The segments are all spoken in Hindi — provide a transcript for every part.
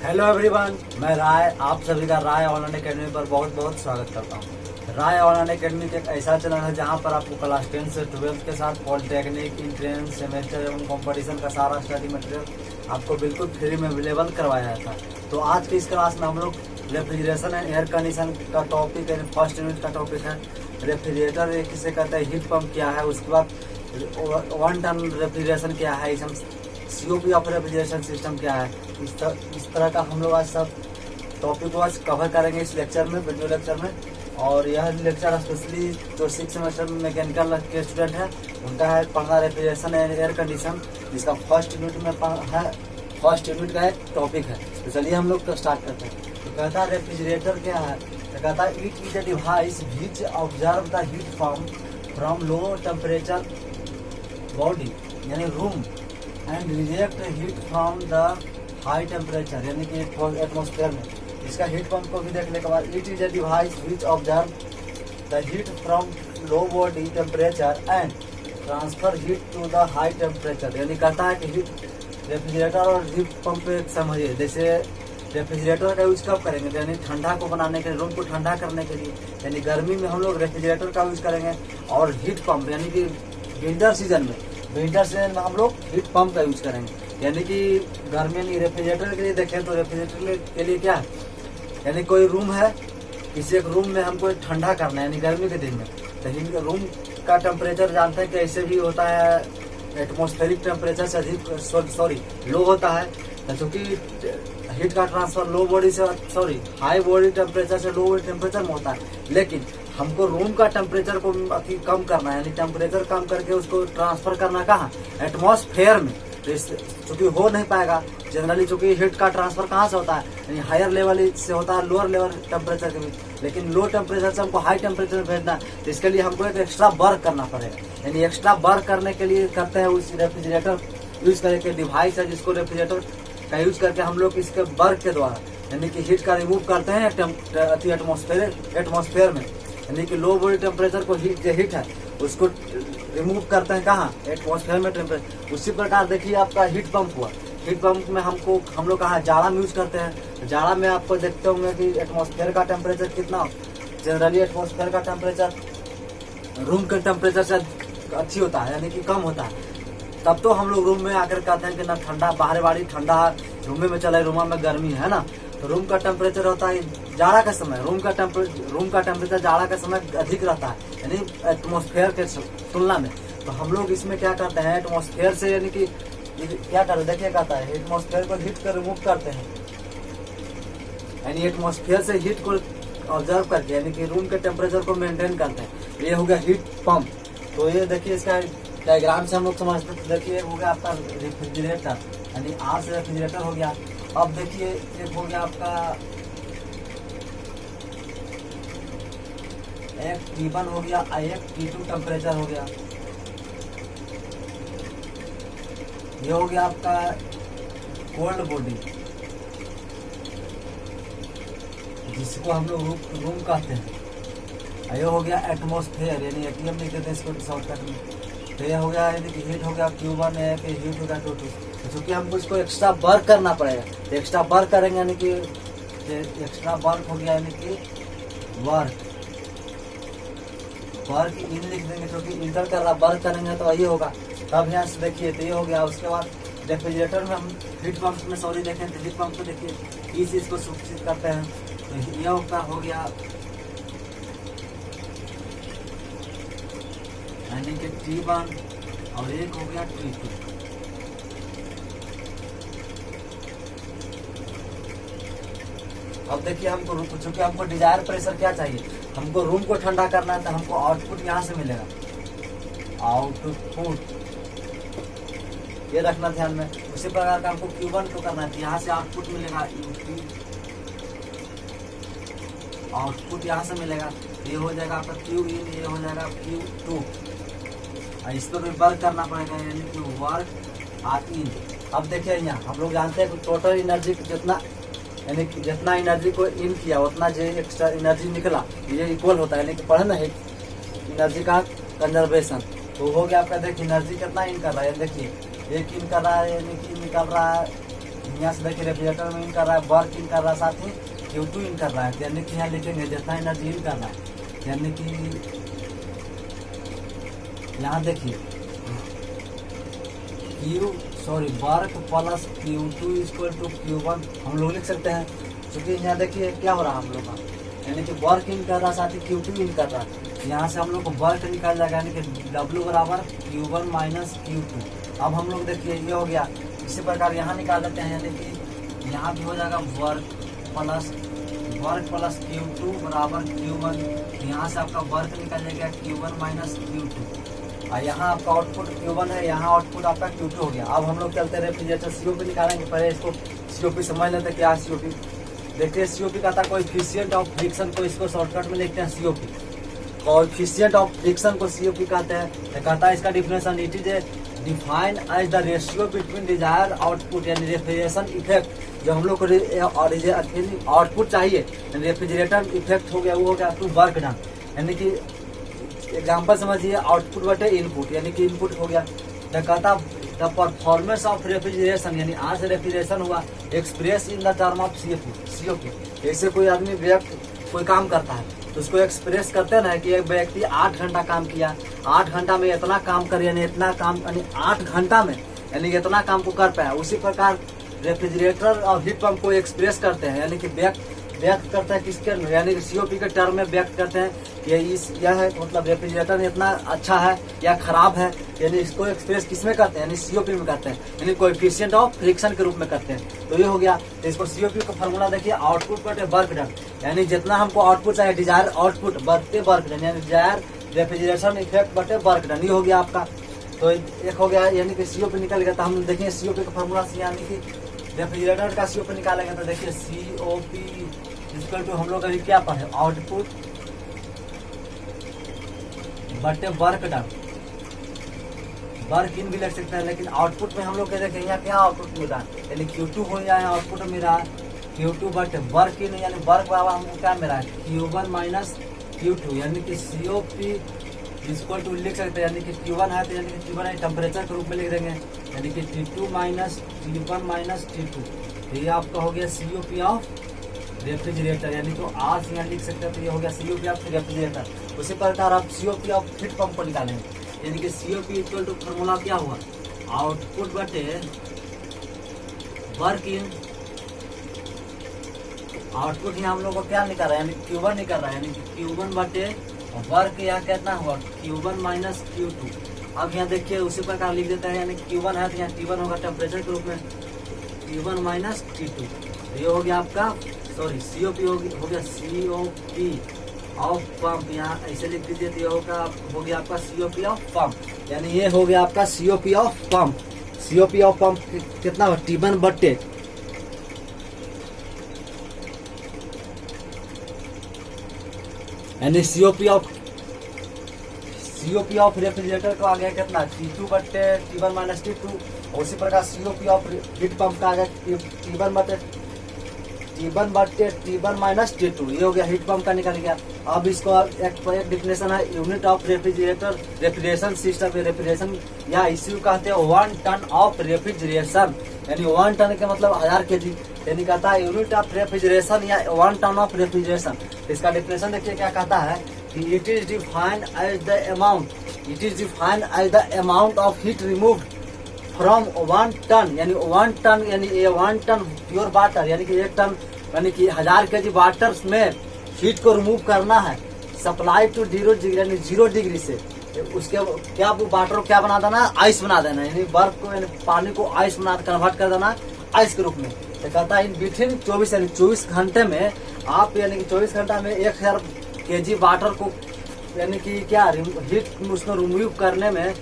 हेलो एवरीवन, मैं राय आप सभी का राय ऑनलाइन एकेडमी पर बहुत बहुत स्वागत करता हूं। राय ऑनलाइन एकेडमी एक ऐसा चैनल है जहां पर आपको क्लास 10 से 12 के साथ पॉलिटेक्निक, इंट्रेंस, सेमेस्टर एवं कंपटीशन का सारा स्टडी मटेरियल आपको बिल्कुल फ्री में अवेलेबल करवाया जाता है। तो आज की इस क्लास में हम लोग रेफ्रिजरेशन एंड एयर कंडीशन का टॉपिक है। फर्स्ट यूनिट का टॉपिक है रेफ्रिजरेटर किसे कहते हैं, हीट पंप क्या है, उसके बाद वन टन रेफ्रिजरेशन क्या है, COP ऑफ रेफ्रिजरेशन सिस्टम क्या है। इस तरह का हम लोग आज सब टॉपिक को आज कवर करेंगे इस लेक्चर में, वीडियो लेक्चर में। और यह लेक्चर स्पेशली जो 6 सेमेस्टर में मैकेनिकल के स्टूडेंट है उनका है पढ़ना रेफ्रिजरेशन एंड एयर कंडीशन, जिसका फर्स्ट यूनिट में है, फर्स्ट यूनिट का एक टॉपिक है। तो चलिए हम लोग स्टार्ट करते हैं। तो कहता है रेफ्रिजरेटर क्या है, तो कहता है it is a device which observe the heat from low temperature body यानी room and reject heat from the high temperature यानी कि एटमोस्फेयर में। इसका हीट पंप को भी देखने के बाद it is a device which observe the heat from low body temperature and transfer heat to the high temperature. यानी कहता है कि हीट रेफ्रिजरेटर और हीट पंप एक समझिए। जैसे रेफ्रिजरेटर का यूज कब करेंगे, यानी ठंडा को बनाने के लिए, रूम को ठंडा करने के लिए, यानी गर्मी में हम लोग रेफ्रिजरेटर का यूज करेंगे। और हीट पंप यानी कि विंटर सीजन में हम लोग हीट पंप का यूज करेंगे। यानी कि गर्मी में रेफ्रिजरेटर के लिए देखें तो रेफ्रिजरेटर के लिए क्या है, यानी कोई रूम है, किसी एक रूम में हमको ठंडा करना है यानी गर्मी के दिन में, तो रूम का टेम्परेचर जानते हैं कि ऐसे भी होता है, एटमॉस्फेरिक टेम्परेचर से अधिक लो होता है। क्योंकि हीट का ट्रांसफर लो बॉडी से हाई बॉडी टेम्परेचर से लो बॉडी टेम्परेचर में होता है। लेकिन हमको रूम का टेम्परेचर को कम करना है, यानी टेम्परेचर कम करके उसको ट्रांसफर करना कहाँ, एटमॉस्फेयर में। तो चूंकि हो नहीं पाएगा जनरली, चूंकि हीट का ट्रांसफर कहाँ से होता है, यानी हायर लेवल से होता है लोअर लेवल टेम्परेचर के बीच। लेकिन लो टेम्परेचर से हमको हाई टेम्परेचर में भेजना है, तो इसके लिए हमको एक एक्स्ट्रा वर्क करना पड़ेगा। यानी एक्स्ट्रा वर्क करने के लिए करते हैं उस रेफ्रिजरेटर यूज करके डिवाइस है, जिसको रेफ्रिजरेटर का यूज करके हम लोग इसके वर्क के द्वारा यानी कि हीट का रिमूव करते हैं एटमॉस्फेयर में। यानी कि लो बॉडी टेम्परेचर को हीट है उसको रिमूव करते हैं कहाँ, एटमॉस्फेयर में टेम्परेचर। उसी प्रकार देखिए आपका हीट पंप हुआ, हीट पंप में हम लोग कहाँ जाड़ा में यूज करते हैं। जाड़ा में आपको देखते होंगे कि एटमॉस्फेयर का टेम्परेचर कितना, जनरली एटमॉस्फेयर का टेम्परेचर रूम के टेम्परेचर से अच्छी होता है, यानी कि कम होता है। तब तो हम लोग रूम में आकर कहते हैं कि ना ठंडा, बाहर वाली ठंडा, रूम में चले, रूम में गर्मी है ना। तो रूम का टेम्परेचर होता है जाड़ा का समय, रूम का टेम्परेचर जाड़ा का समय अधिक रहता है, यानी एटमॉस्फेयर के तुलना में। तो हम लोग इसमें क्या करते हैं, एटमॉस्फेयर से यानी कि क्या करते हैं, देखिए कहता है एटमॉस्फेयर को हीट कर रिमूव करते हैं, यानी एटमॉस्फेयर से हीट को ऑब्जर्व करके यानी कि रूम के टेम्परेचर को मेंटेन करते हैं। ये हो गया हीट पंप। तो ये देखिए इसका डायग्राम से हम लोग समझते हैं। देखिए हो गया आपका रेफ्रिजरेटर, यानी आर से रेफ्रिजरेटर हो गया। अब देखिए एक हो गया आपका एक T1 हो गया, एक T2 टेम्परेचर हो गया। ये हो गया आपका कोल्ड बॉडी, जिसको हम लोग रूम कहते हैं। ये हो गया एटमॉस्फेयर, यानी एटीएम नहीं कहते इसको शॉर्टकट में। तो ये हो गया यानी कि हीट हो गया Q1, हीट हो गया Q2। क्योंकि हमको इसको एक्स्ट्रा वर्क करना पड़ेगा, तो एक्स्ट्रा वर्क करेंगे यानी कि एक्स्ट्रा वर्क हो गया, यानी कि वर्क इन लिख देंगे, क्योंकि इंटर कर रहा, वर्क करेंगे तो वही होगा। तब यहाँ से देखिए तो ये हो गया। उसके बाद रेफ्रिजरेटर में हम हीट पंप में देखें तो हीट पंप को देखिए इस चीज को सुनिश्चित करते हैं। तो ये हो गया यानी कि T1 और एक हो गया T2। अब देखिए हमको चूंकि हमको डिजायर प्रेशर क्या चाहिए, हमको रूम को ठंडा करना है, तो हमको आउटपुट यहाँ से मिलेगा, आउटपुट ये रखना ध्यान में। उसी प्रकार का हमको Q1 को करना है, तो यहाँ से आउटपुट मिलेगा, आउटपुट यहाँ से मिलेगा। ये हो जाएगा आपका Q इन, ये हो जाएगा Q2। इस पर भी वर्क करना पड़ेगा, यानी कि वर्क आर इन। अब देखिए यहाँ हम लोग जानते हैं कि टोटल एनर्जी जितना, यानी कि जितना एनर्जी को इन किया उतना जो एक्स्ट्रा एनर्जी निकला, ये इक्वल होता है। यानी कि पढ़े ना एनर्जी का कंजर्वेशन। तो हो गया आपका, देखिए एनर्जी कितना इन कर रहा है, देखिए एक इन कर रहा है, यानी कि निकल रहा है यहाँ से देखिए रेफ्रिजरेटर में इन कर रहा है, वर्क इन कर रहा है, साथ ही Q2 इन कर रहा है। यानी कि यहाँ लिखेंगे जितना एनर्जी इन कर रहा है, यानी कि यहाँ देखिए work plus Q2 equal to Q1 हम लोग लिख सकते हैं। क्योंकि यहाँ देखिए क्या हो रहा है हम लोग का, यानी कि वर्क इन कर रहा है, साथ ही Q2 इन कर रहा है। यहाँ से हम लोग को वर्क निकाल जाएगा, यानी कि W बराबर Q1 माइनस Q2। अब हम लोग देखिए ये हो गया। इसी प्रकार यहाँ निकाल देते हैं, यानी कि यहाँ भी हो जाएगा वर्क प्लस Q2 बराबर Q1। यहाँ से आपका वर्क निकल जाएगा Q1 माइनस Q2, और यहाँ आपका आउटपुट Q1 है, यहाँ आउटपुट आपका Q2 हो गया। अब हम लोग चलते हैं रेफ्रिजरेटर COP निकालेंगे। पहले इसको COP समझ लेते हैं क्या है COP। देखिए COP का था कोएफिशिएंट ऑफ फ्रिक्शन को, इसको शॉर्टकट में लिखते हैं COP। कोएफिशिएंट ऑफ फ्रिक्शन को COP कहते हैं। तो कहता है इसका definition it is define as the ratio between desire output, यानी रेफ्रिजरेशन इफेक्ट जो हम लोग को आउटपुट चाहिए, रेफ्रिजरेटर इफेक्ट हो गया, वो हो गया टू वर्क डन। यानी कि एग्जाम्पल समझिए, आउटपुट बटे इनपुट, यानी कि इनपुट हो गया। तो कहता द परफॉर्मेंस ऑफ रेफ्रिजरेशन, यानी आज से रेफ्रिजरेशन हुआ, express in the term of COP। ऐसे कोई आदमी कोई काम करता है तो उसको एक्सप्रेस करते हैं ना कि एक व्यक्ति 8 घंटा काम किया, 8 घंटा में इतना काम कर, यानी इतना काम, यानी 8 घंटा में यानी इतना काम को कर पाया। उसी प्रकार रेफ्रिजरेटर और हीट पंप को एक्सप्रेस करते हैं, यानी कि व्यक्त करते हैं किसके, यानी कि COP के टर्म में व्यक्त करते हैं कि यह है, मतलब रेफ्रिजरेटर इतना अच्छा है या खराब है, यानी इसको एक्सप्रेस किसमें करते हैं, यानी COP में करते हैं, यानी कोएफिशिएंट ऑफ फ्रिक्शन के रूप में करते हैं। तो ये हो गया। तो इसको COP का फॉर्मूला देखिए, आउटपुट बटे वर्क डन, यानी जितना हमको आउटपुट चाहिए, डिजायर आउटपुट बटे वर्क डन, यानी डिजायर रेफ्रिजरेशन इफेक्ट बटे वर्क डन। ये हो गया आपका। तो एक हो गया, यानी कि COP निकल गया। तो हम देखेंगे COP का फॉर्मूला से, यानी कि रेफ्रिजरेटर का COP निकालेंगे। तो देखिए COP इक्वल टू हम लोग अभी क्या पढ़े, आउटपुट बटे वर्क डन। वर्क इन भी लिख सकते हैं, लेकिन आउटपुट में हम लोग देखें यहाँ क्या आउटपुट मिल रहा है, यानी Q2 हो जाए आउटपुट मिल रहा है Q2 बटे वर्क इन, यानी वर्क बराबर हमको क्या मिल रहा है Q1 माइनस Q2, यानी कि COP इक्वल टू लिख सकते हैं, यानी कि Q1 है तो यानी कि Q1 है टेम्परेचर के रूप में लिख देंगे, यानी कि T2 minus T1 minus T2। ये आपका हो गया COP ऑफ रेफ्रिजरेटर, यानी तो R से यहाँ लिख सकते हैं। तो ये हो गया COP ऑफ रेफ्रिजरेटर। उसी प्रकार आप COP ऑफ हीट पंप को निकालेंगे, यानी कि COP इक्वल टू फॉर्मूला क्या हुआ, आउटपुट बटे वर्क इन। आउटपुट यहाँ हम लोग को क्या निकल रहा है, यानी Q1 निकल रहा है, यानी कि Q1 बटे वर्क यहाँ कितना हुआ Q1 माइनस Q2। अब यहाँ देखिए उसी प्रकार लिख देते हैं, यानी Q1 है तो यहाँ T1 होगा टेम्परेचर के रूप में, T1 माइनस T2। ये हो गया आपका COP हो गया COP ऑफ पंप, यहाँ ऐसे लिख दीजिए। तो ये हो गया आपका COP ऑफ पंप, यानी ये हो गया आपका COP of pump. COP of pump कितना हो T1 बटे यानी COP ऑफ रेफ्रिजरेटर को आ गया कितना T2 बटे T1 माइनस T2। उसी प्रकार COP ऑफ हीट पंप का आ गया T1 बटे T1 माइनस T2। ये हो गया हीट पंप का निकल गया। अब इसको एक डिफिनेशन है, unit of refrigeration system. Refrigeration या इश्यू कहते हैं 1 टन ऑफ रेफ्रिजरेशन, यानी 1 टन के मतलब 1000 kg, यानी कहता है यूनिट ऑफ रेफ्रिजरेशन या 1 टन ऑफ रेफ्रिजरेशन। इसका डिफिनेशन देखिए क्या कहता है कि it is defined as the amount of heat removed from 1 ton, यानी 1 टन, यानी 1 टन प्योर वाटर, यानी कि 1 टन यानी कि 1000 kg वाटर में हीट को रिमूव करना है, सप्लाई टू 0 डिग्री, यानी 0 डिग्री से उसके क्या वाटर को क्या बना देना, आइस बना देना, यानी बर्फ को, यानी पानी को आइस बना कन्वर्ट कर देना आइस के रूप में। तो कहता है इन बिटवीन 24 यानी 24 घंटे में आप, यानी कि 24 घंटा में 1000 kg वाटर को, यानी कि क्या हीट उसको रिमूव करने में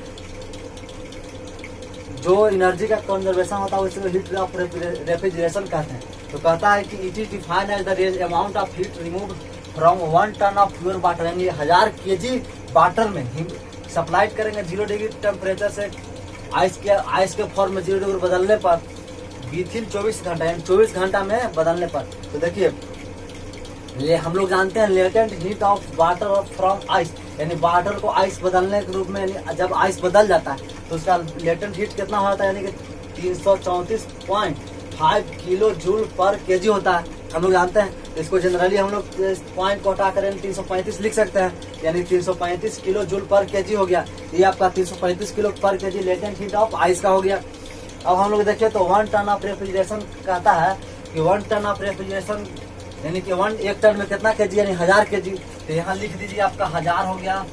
जो एनर्जी का कंजर्वेशन होता है उसे हीट ऑफ रेफ्रिजरेशन कहते हैं। तो कहता है कि it is defined as the amount of heat remove from 1 ton of pure water, यानी 1000 kg वाटर में सप्लाई करेंगे 0 डिग्री टेम्परेचर से आइस के फॉर्म में 0 डिग्री बदलने पर विथिन 24 घंटा, यानी 24 घंटा में बदलने पर। तो देखिए हम लोग जानते हैं latent heat of water from ice, यानी वाटर को आइस बदलने के रूप में, यानी जब आइस बदल जाता है तो उसका लेटेंट हीट कितना होता है, यानी कि 5 किलो जूल पर केजी होता है, हम लोग जानते हैं। इसको जनरली हम लोग पॉइंट को हटा कर 335 लिख सकते हैं, यानी 335 किलो जूल पर केजी हो गया। ये आपका 335 किलो पर KG latent heat of ice का हो गया। अब हम लोग देखिए तो 1 टन ऑफ रेफ्रिजरेशन कहता है कि 1 टन ऑफ रेफ्रिजरेशन यानी कि 1 टन में कितना केजी, यानी 1000 केजी। तो यहाँ लिख दीजिए आपका 1000 हो गया,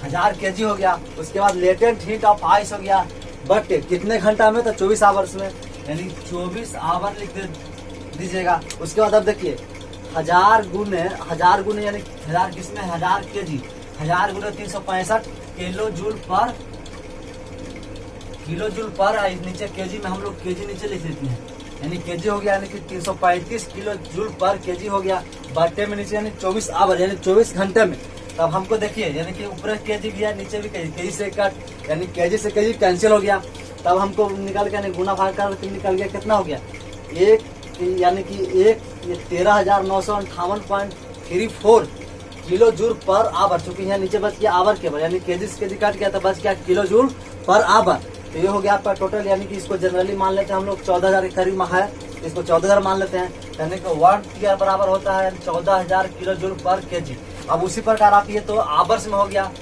1000 केजी हो गया। उसके बाद लेटेंट हीट ऑफ आइस हो गया, बट कितने घंटा में, तो 24 आवर्स में, यानी 24 आवर लिख दीजिएगा। उसके बाद अब देखिए 1000 गुने यानी 1000 किसमें, 1000 केजी, 1000 गुने 365 किलो जूल पर नीचे केजी में हम लोग केजी नीचे लिख देते हैं, यानी केजी हो गया, यानी कि 335 किलो जूल पर केजी हो गया। बटे में नीचे यानी 24 आवर यानी 24 घंटे में। तब हमको देखिए यानी कि ऊपर केजी भी है, नीचे भी केजी से कट, यानी केजी से केजी कैंसिल हो गया। तब हमको निकल के गुना भाग कर निकल गया, कितना हो गया, एक यानी कि 13,958.34 किलो जूल पर आवर। चूंकि यहाँ नीचे बच गया आवर केवल, यानी केजी से केजी कट गया तो बच गया किलो जूल पर आवर। तो ये हो गया आपका टोटल, यानी कि इसको जनरली मान लेते हैं हम लोग 14,000 के करीब है, इसको 14,000 मान लेते हैं, यानी कि 1 टीआर बराबर होता है 14,000 किलो जूल पर केजी। अब उसी प्रकार आप ये तो आवर्स में हो गया,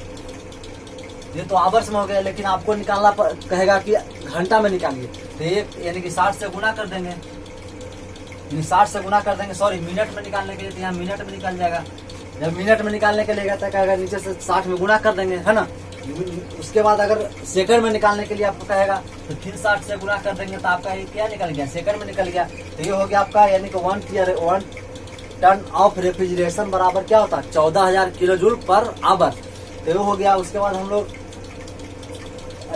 ये तो आवर्स में हो गया, लेकिन आपको निकालना कहेगा कि घंटा में निकालिए। तो ये यानी कि 60 से गुना कर देंगे, यानी 60 से गुना कर देंगे, सॉरी मिनट में निकालने के लिए, तो यहाँ मिनट में निकल जाएगा। जब मिनट में निकालने के लिए तो कहेगा नीचे से 60 में गुना कर देंगे, है ना। उसके बाद अगर सेकंड में निकालने के लिए आपको कहेगा तो फिर 60 से गुना कर देंगे, तो आपका ये क्या निकल गया, सेकंड में निकल गया। तो ये हो गया आपका, यानी कि 1 टन ऑफ रेफ्रिजरेशन बराबर क्या होता है, 14,000 किलो जूल पर आवर। तो ये हो गया। उसके बाद हम लोग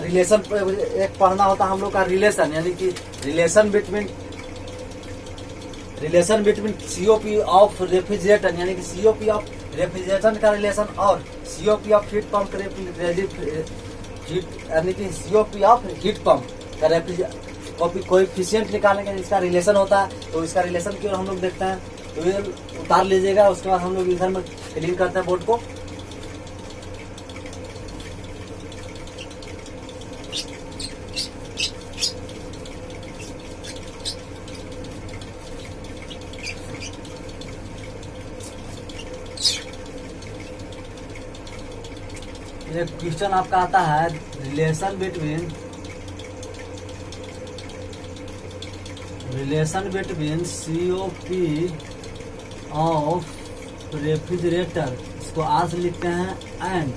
रिलेशन एक पढ़ना होता है हम लोग का, रिलेशन, यानी कि relation between COP of refrigerator, यानी कि सीओपी ऑफ रेफ्रिजरेशन का रिलेशन और सीओपी ऑफ हीट पंप का यानी कि सीओपी ऑफ हीट पंप का कोएफिशिएंट निकालने का इसका रिलेशन होता है। तो इसका रिलेशन की ओर हम लोग देखते हैं, तो ये उतार लीजिएगा। उसके बाद हम लोग इधर में क्लीन करते हैं बोर्ड को। एक क्वेश्चन आपका आता है, relation between COP of refrigerator, इसको आर से लिखते हैं, एंड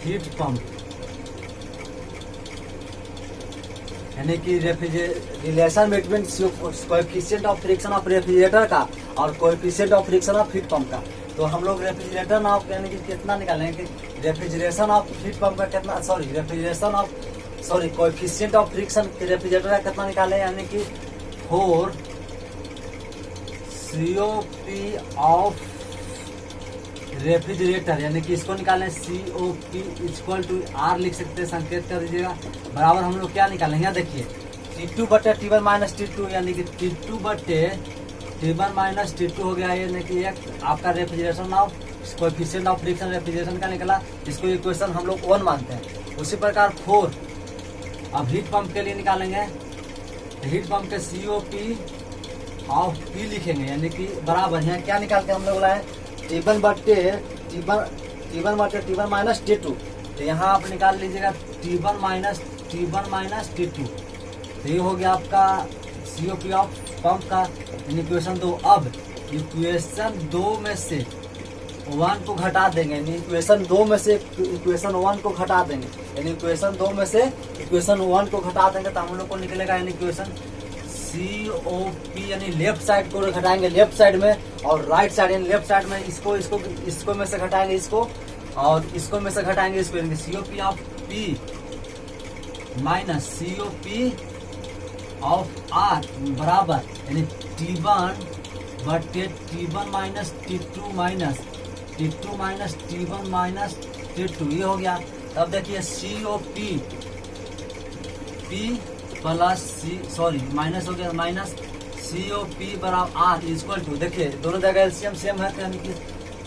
हीट पंप, यानी कि relation between coefficient of friction of refrigerator का और coefficient of friction of heat pump का। तो हम लोग रेफ्रिजरेटर नाउ यानी कि कितना निकालेंगे, रेफ्रिजरेशन ऑफ हीट पंप का कितना, sorry coefficient of friction refrigerator का कितना निकाले, यानी कि 4 COP ऑफ रेफ्रिजरेटर, यानी कि इसको निकालें COP इक्वल टू R लिख सकते हैं, संकेत कर दीजिएगा, बराबर हम लोग क्या निकालेंगे, यहाँ देखिए T2 बटे T1 माइनस T2, यानी कि T2 बटे T1 माइनस T2 हो गया, यानी कि एक आपका refrigeration of coefficient of friction refrigeration का निकला, इसको इक्वेशन हम लोग 1 मानते हैं। उसी प्रकार 4 अब हीट पंप के लिए निकालेंगे, हीट पंप के COP ऑफ P लिखेंगे, यानी कि बराबर यहाँ क्या निकाल के हम लोग लाए, T1 बटे T1 माइनस T2। तो यहाँ आप निकाल लीजिएगा T1 माइनस T2। तो ये हो गया आपका COP ऑफ पंप का, यानी इक्वेशन 2। अब इक्वेशन 2 में से 1 को घटा देंगे, यानी इक्वेशन 2 में से इक्वेशन 1 को घटा देंगे, यानी इक्वेशन 2 में से इक्वेशन 1 को घटा देंगे, तो हम लोग को निकलेगा यानी इक्वेशन COP, यानी लेफ्ट साइड को घटाएंगे लेफ्ट साइड में, और राइट साइड यानी लेफ्ट साइड में इसको में से घटाएंगे इसको, और इसको में से घटाएंगे इसको, यानी COP of P minus COP of R बराबर, यानी T1 बटे T1 minus T2 minus T1 minus T2, ये हो गया। तब देखिए COP P प्लस माइनस हो गया, माइनस COP बराबर R इक्वल टू, देखिए दोनों जगह एलसीएम सेम है, यानी कि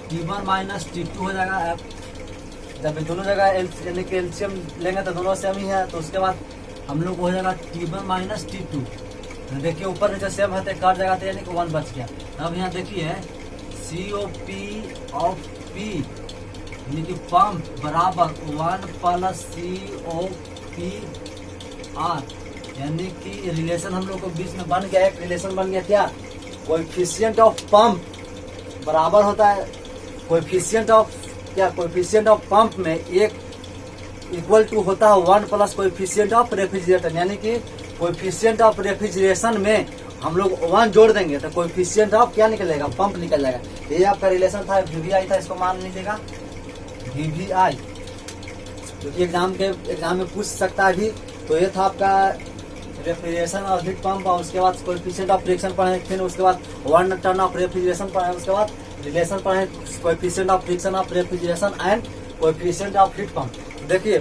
T1 माइनस T2 हो जाएगा। जब दोनों जगह यानी कि एलसीएम लेंगे तो दोनों सेम ही है, तो उसके बाद हम लोग को हो जाएगा T1 माइनस T2। देखिए ऊपर नीचे सेम है तो कट जाएगा, तो यानी कि 1 बच गया। अब यहाँ देखिए COP ऑफ P यानी कि पंप बराबर 1 प्लस COPR, यानी कि रिलेशन हम लोग को बीच में बन गया, एक रिलेशन बन गया। क्या? कोएफिशिएंट ऑफ पंप बराबर होता है कोएफिशिएंट ऑफ पंप में एक इक्वल टू होता है 1 प्लस कोएफिशिएंट ऑफ रेफ्रिजरेटर, यानी कि कोएफिशिएंट ऑफ रेफ्रिजरेशन में हम लोग 1 जोड़ देंगे तो कोएफिशिएंट ऑफ क्या निकलेगा? पंप निकल जाएगा। ये आपका रिलेशन था, VVI था, इसको मान लीजिएगा VVI, क्योंकि एग्जाम में पूछ सकता है भी। तो ये था आपका रेफ्रिजरेशन और हीट पंप, और उसके बाद कोएफिशिएंट ऑफ फ्रिक्शन पढ़े, फिर उसके बाद 1 टर्न ऑफ रेफ्रिजरेशन पढ़े, उसके बाद रिलेशन पढ़े coefficient of friction of refrigeration and coefficient of heat pump. देखिए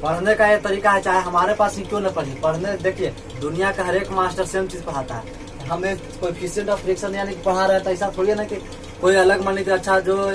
पढ़ने का ये तरीका है, चाहे हमारे पास ही क्यों न पढ़ने देखिए दुनिया का हर एक मास्टर सेम चीज पढ़ाता है। हमें कोएफिशिएंट ऑफ फ्रिक्शन यानी कि पढ़ा रहा था, ऐसा थोड़ी है ना कि कोई अलग मान लीजिए अच्छा जो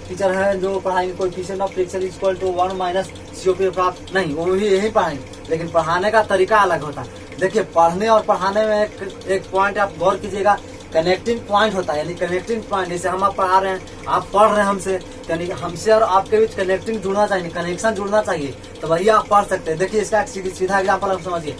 टीचर है जो पढ़ाएंगे coefficient of friction equal to 1 minus COP प्राप्त नहीं, वो भी यही पढ़ाएंगे, लेकिन पढ़ाने का तरीका अलग होता है। देखिए पढ़ने और पढ़ाने में एक पॉइंट आप गौर कीजिएगा, कनेक्टिंग पॉइंट होता है, यानी कनेक्टिंग पॉइंट। जैसे हम आप पढ़ा रहे हैं, आप पढ़ रहे हैं हमसे, यानी हमसे और आपके बीच कनेक्टिंग जुड़ना चाहिए, कनेक्शन जुड़ना चाहिए, तो वही आप पढ़ सकते हैं। देखिए इसका सीधा एग्जाम्पल आप समझिए,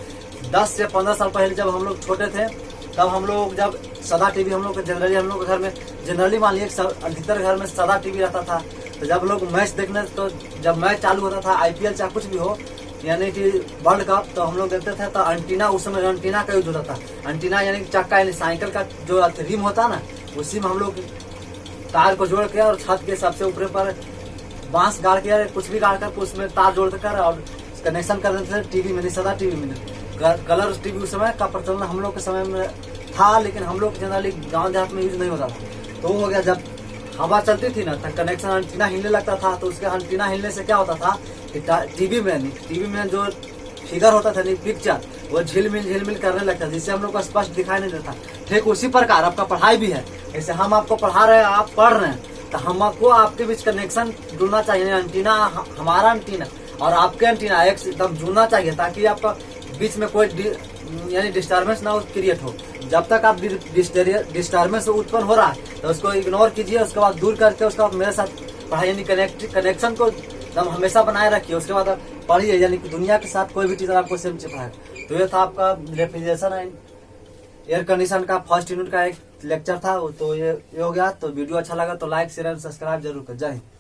10 से 15 साल पहले जब हम लोग छोटे थे, तब हम लोग जब सदा टीवी हम लोग जनरली हम लोग के घर में जनरली मान लीजिए अधिकतर घर में सदा टीवी रहता था। तो जब लोग मैच देखने, तो जब मैच चालू होता था IPL चाहे कुछ भी हो, यानी कि वर्ल्ड कप, तो हम लोग देखते थे तो एंटीना, उस समय एंटीना का यूज होता था। एंटीना यानी चक्का, यानी साइकिल का जो रिम होता ना, उसी में हम लोग तार को जोड़ के और छत के सबसे ऊपर पर बांस गाड़ के कुछ भी गाड़ कर उसमें तार जोड़ कर और कनेक्शन कर देते थे टीवी में, सदा टीवी में। कलर टीवी उस समय का प्रचलन हम लोग के समय में था, लेकिन हम लोग जनरली गाँव देहात में यूज नहीं होता था। तो हो गया जब हवा चलती थी ना, तो कनेक्शन एंटीना हिलने लगता था, तो उसके एंटीना हिलने से क्या होता था कि टीवी में जो फिगर होता था, पिक्चर, वो झिलमिल करने लगता था, जिससे हम लोग को स्पष्ट दिखाई नहीं देता। ठीक उसी प्रकार आपका पढ़ाई भी है, जैसे हम आपको पढ़ा रहे हैं, आप पढ़ रहे हैं, तो हमको आपके बीच कनेक्शन जुड़ना चाहिए। एंटीना, हमारा एंटीना और आपके एंटीना एकदम जुड़ना चाहिए, ताकि आपका बीच में कोई यानी डिस्टर्बेंस ना क्रिएट हो। जब तक आप डिस्टर्बेंस उत्पन्न हो रहा है तो उसको इग्नोर कीजिए, उसके बाद दूर करके उसके बाद मेरे साथ पढ़ाई, यानी कनेक्शन को एकदम हमेशा बनाए रखिए। उसके बाद पढ़िए, यानी कि दुनिया के साथ कोई भी टीचर आपको सेम पढ़ाए। तो ये था आपका रेफ्रिजरेशन एंड एयर कंडीशन का फर्स्ट यूनिट का एक लेक्चर था। तो ये हो गया। तो वीडियो अच्छा लगा तो लाइक शेयर एंड सब्सक्राइब जरूर कर। जय हिंद।